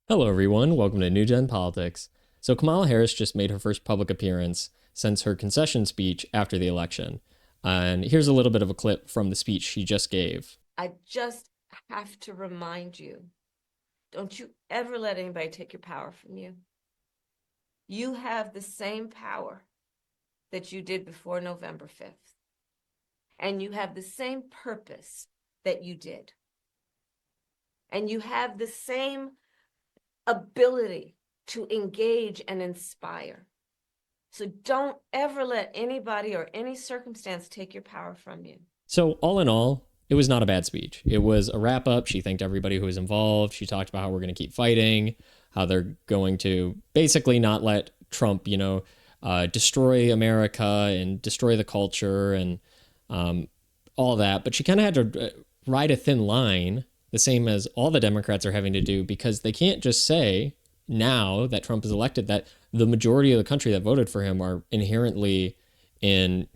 Hello, everyone. Welcome to New Gen Politics. So, Kamala Harris just made her first public appearance since her concession speech after the election. And here's a little bit of a clip from the speech she just gave. I just have to remind you, don't you ever let anybody take your power from you. You have the same power that you did before November 5th, and you have the same purpose that you did, and you have the same ability to engage and inspire. So don't ever let anybody or any circumstance take your power from you. So, all in all, it was not a bad speech. It was a wrap up. She thanked everybody who was involved. She talked about how we're going to keep fighting, how they're going to basically not let Trump, destroy America and destroy the culture and all that. But she kind of had to ride a thin line, the same as all the Democrats are having to do, because they can't just say now that Trump is elected that the majority of the country that voted for him are inherently and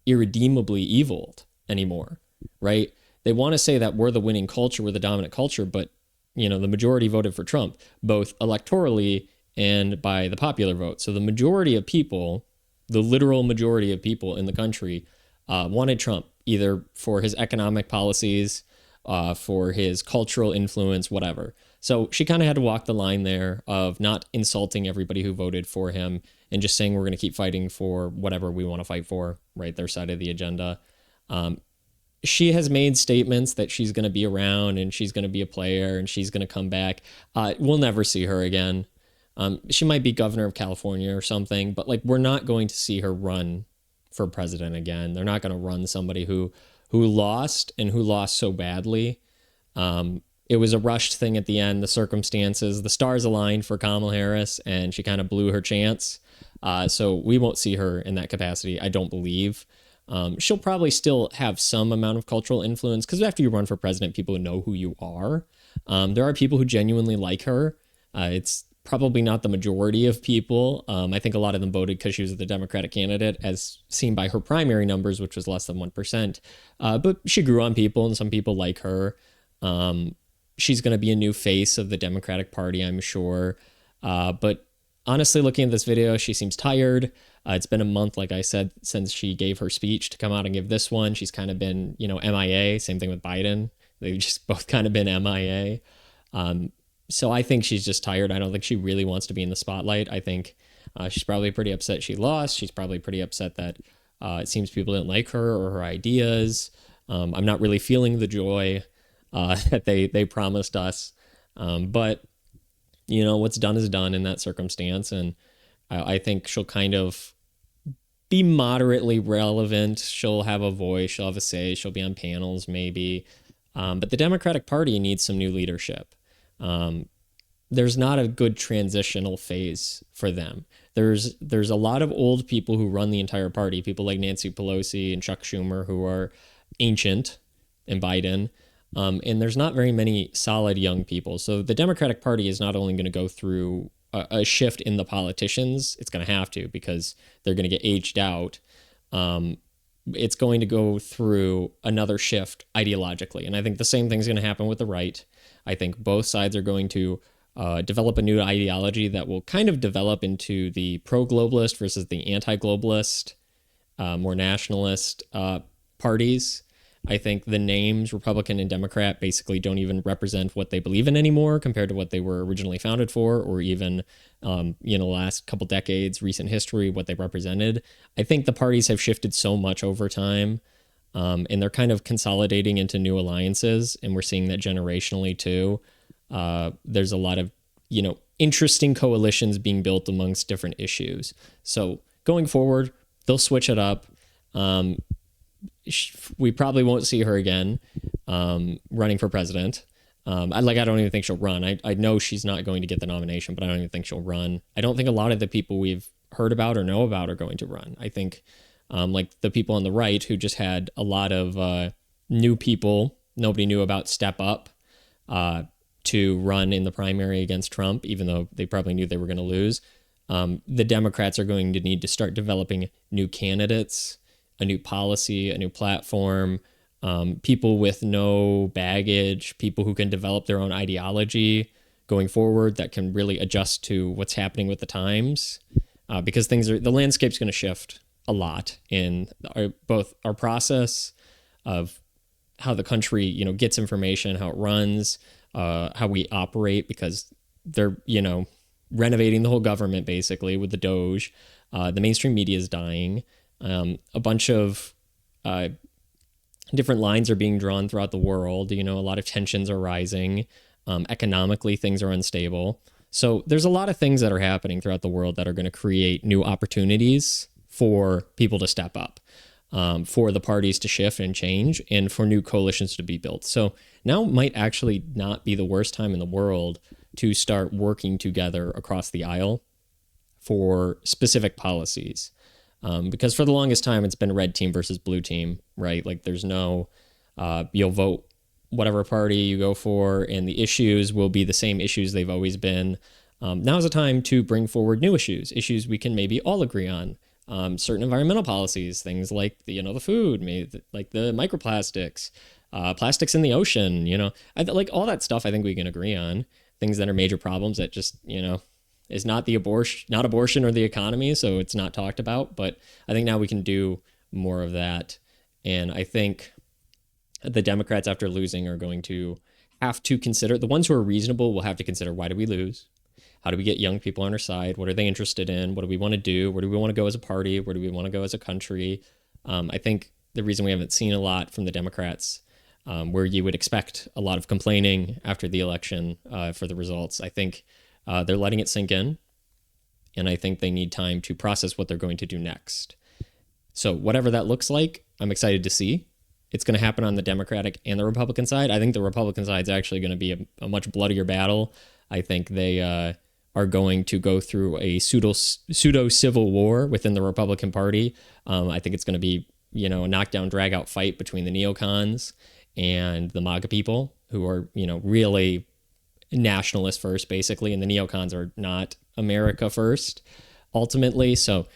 irredeemably evil anymore, right? They want to say that we're the winning culture, we're the dominant culture, but the majority voted for Trump, both electorally and by the popular vote. So the majority of people, the literal majority of people in the country, wanted Trump either for his economic policies, for his cultural influence, whatever. So she kind of had to walk the line there of not insulting everybody who voted for him and just saying we're going to keep fighting for whatever we want to fight for, right? Their side of the agenda. She has made statements that she's going to be around and she's going to be a player and she's going to come back. We'll never see her again. She might be governor of California or something, but like we're not going to see her run for president again. They're not going to run somebody who lost and who lost so badly. It was a rushed thing at the end. The circumstances, the stars aligned for Kamala Harris, and she kind of blew her chance. So we won't see her in that capacity, I don't believe. She'll probably still have some amount of cultural influence because after you run for president, people know who you are. There are people who genuinely like her. It's probably not the majority of people. I think a lot of them voted because she was the Democratic candidate, as seen by her primary numbers, which was less than 1%. But she grew on people, and some people like her. She's going to be a new face of the Democratic Party, I'm sure. But honestly, looking at this video, she seems tired. It's been a month, like I said, since she gave her speech to come out and give this one. She's kind of been, MIA. Same thing with Biden. They've just both kind of been MIA. So I think she's just tired. I don't think she really wants to be in the spotlight. I think she's probably pretty upset she lost. She's probably pretty upset that it seems people didn't like her or her ideas. I'm not really feeling the joy that they promised us. But what's done is done in that circumstance, and I think she'll kind of be moderately relevant. She'll have a voice. She'll have a say. She'll be on panels, maybe. But the Democratic Party needs some new leadership. There's not a good transitional phase for them. There's a lot of old people who run the entire party, people like Nancy Pelosi and Chuck Schumer, who are ancient, and Biden. And there's not very many solid young people. So the Democratic Party is not only going to go through a shift in the politicians, it's going to have to because they're going to get aged out. It's going to go through another shift ideologically. And I think the same thing is going to happen with the right. I think both sides are going to develop a new ideology that will kind of develop into the pro-globalist versus the anti-globalist, more nationalist parties. I think the names Republican and Democrat basically don't even represent what they believe in anymore compared to what they were originally founded for, or even, last couple decades, recent history, what they represented. I think the parties have shifted so much over time, and they're kind of consolidating into new alliances, and we're seeing that generationally too. There's a lot of, interesting coalitions being built amongst different issues. So going forward, they'll switch it up. We probably won't see her again running for president. I don't even think she'll run. I know she's not going to get the nomination, but I don't even think she'll run. I don't think a lot of the people we've heard about or know about are going to run. I think like the people on the right who just had a lot of new people nobody knew about step up to run in the primary against Trump, even though they probably knew they were going to lose. The Democrats are going to need to start developing new candidates, a new policy, a new platform, people with no baggage, people who can develop their own ideology, going forward that can really adjust to what's happening with the times, because the landscape's going to shift a lot in both our process of how the country, gets information, how it runs, how we operate, because they're, renovating the whole government basically with the Doge. The mainstream media is dying. A bunch of different lines are being drawn throughout the world. A lot of tensions are rising. Economically, things are unstable. So there's a lot of things that are happening throughout the world that are going to create new opportunities for people to step up, for the parties to shift and change, and for new coalitions to be built. So now might actually not be the worst time in the world to start working together across the aisle for specific policies. Because for the longest time, it's been red team versus blue team, right? Like there's no, you'll vote whatever party you go for, and the issues will be the same issues they've always been. Now's the time to bring forward new issues we can maybe all agree on. Certain environmental policies, things like the food, maybe like the microplastics, plastics in the ocean, like all that stuff. I think we can agree on things that are major problems that just, is not abortion or the economy. So it's not talked about, but I think now we can do more of that. And I think the Democrats, after losing, are going to have to consider, the ones who are reasonable will have to consider, why did we lose? How do we get young people on our side? What are they interested in? What do we want to do? Where do we want to go as a party? Where do we want to go as a country? I think the reason we haven't seen a lot from the Democrats, where you would expect a lot of complaining after the election for the results, I think they're letting it sink in. And I think they need time to process what they're going to do next. So whatever that looks like, I'm excited to see. It's going to happen on the Democratic and the Republican side. I think the Republican side is actually going to be a much bloodier battle. I think they are going to go through a pseudo civil war within the Republican Party. I think it's going to be, a knockdown, drag out fight between the neocons and the MAGA people, who are, really nationalist first, basically. And the neocons are not America first, ultimately. So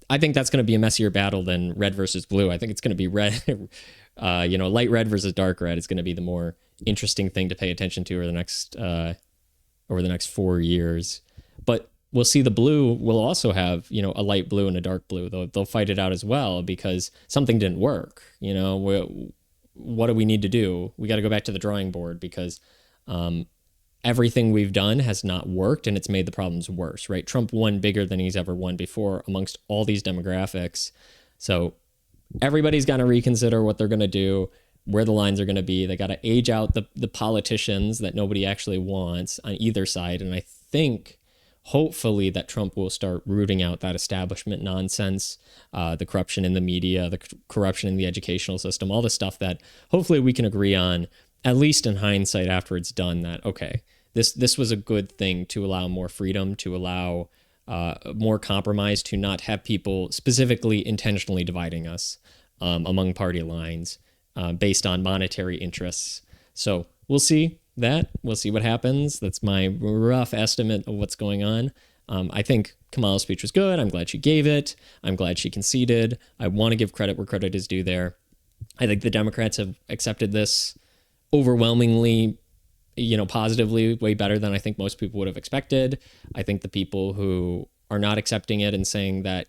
I think that's going to be a messier battle than red versus blue. I think it's going to be red, light red versus dark red. It's going to be the more interesting thing to pay attention to over the next 4 years. But we'll see the blue will also have, a light blue and a dark blue. They'll fight it out as well, because something didn't work. What do we need to do? We got to go back to the drawing board, because everything we've done has not worked, and it's made the problems worse, right? Trump won bigger than he's ever won before amongst all these demographics. So everybody's got to reconsider what they're going to do, where the lines are going to be. They got to age out the politicians that nobody actually wants on either side. And I think, hopefully, that Trump will start rooting out that establishment nonsense, the corruption in the media, the corruption in the educational system, all the stuff that hopefully we can agree on, at least in hindsight after it's done, that, okay, this was a good thing to allow more freedom, to allow more compromise, to not have people specifically intentionally dividing us among party lines based on monetary interests. So we'll see that. We'll see what happens. That's my rough estimate of what's going on. I think Kamala's speech was good. I'm glad she gave it. I'm glad she conceded. I want to give credit where credit is due there. I think the Democrats have accepted this overwhelmingly, positively, way better than I think most people would have expected. I think the people who are not accepting it and saying that,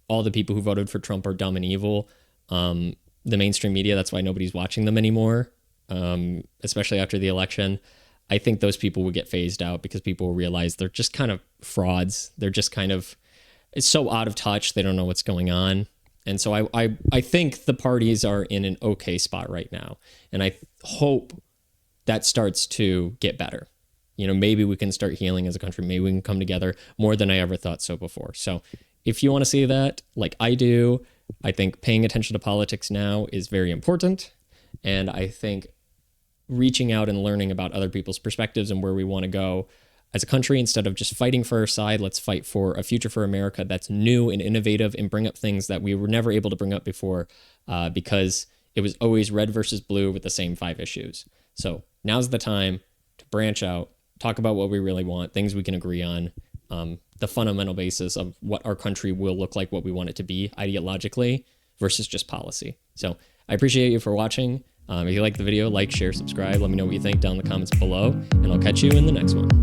all the people who voted for Trump are dumb and evil, the mainstream media, that's why nobody's watching them anymore, especially after the election. I think those people will get phased out, because people will realize they're just kind of frauds. They're just it's so out of touch. They don't know what's going on. And so I think the parties are in an okay spot right now. And I hope that starts to get better. Maybe we can start healing as a country. Maybe we can come together more than I ever thought so before. So if you want to see that, like I do, I think paying attention to politics now is very important. And I think reaching out and learning about other people's perspectives and where we want to go as a country, instead of just fighting for our side, let's fight for a future for America that's new and innovative, and bring up things that we were never able to bring up before, because it was always red versus blue with the same 5 issues. So now's the time to branch out, talk about what we really want, things we can agree on, the fundamental basis of what our country will look like, what we want it to be ideologically, versus just policy. So I appreciate you for watching. If you like the video, like, share, subscribe. Let me know what you think down in the comments below, and I'll catch you in the next one.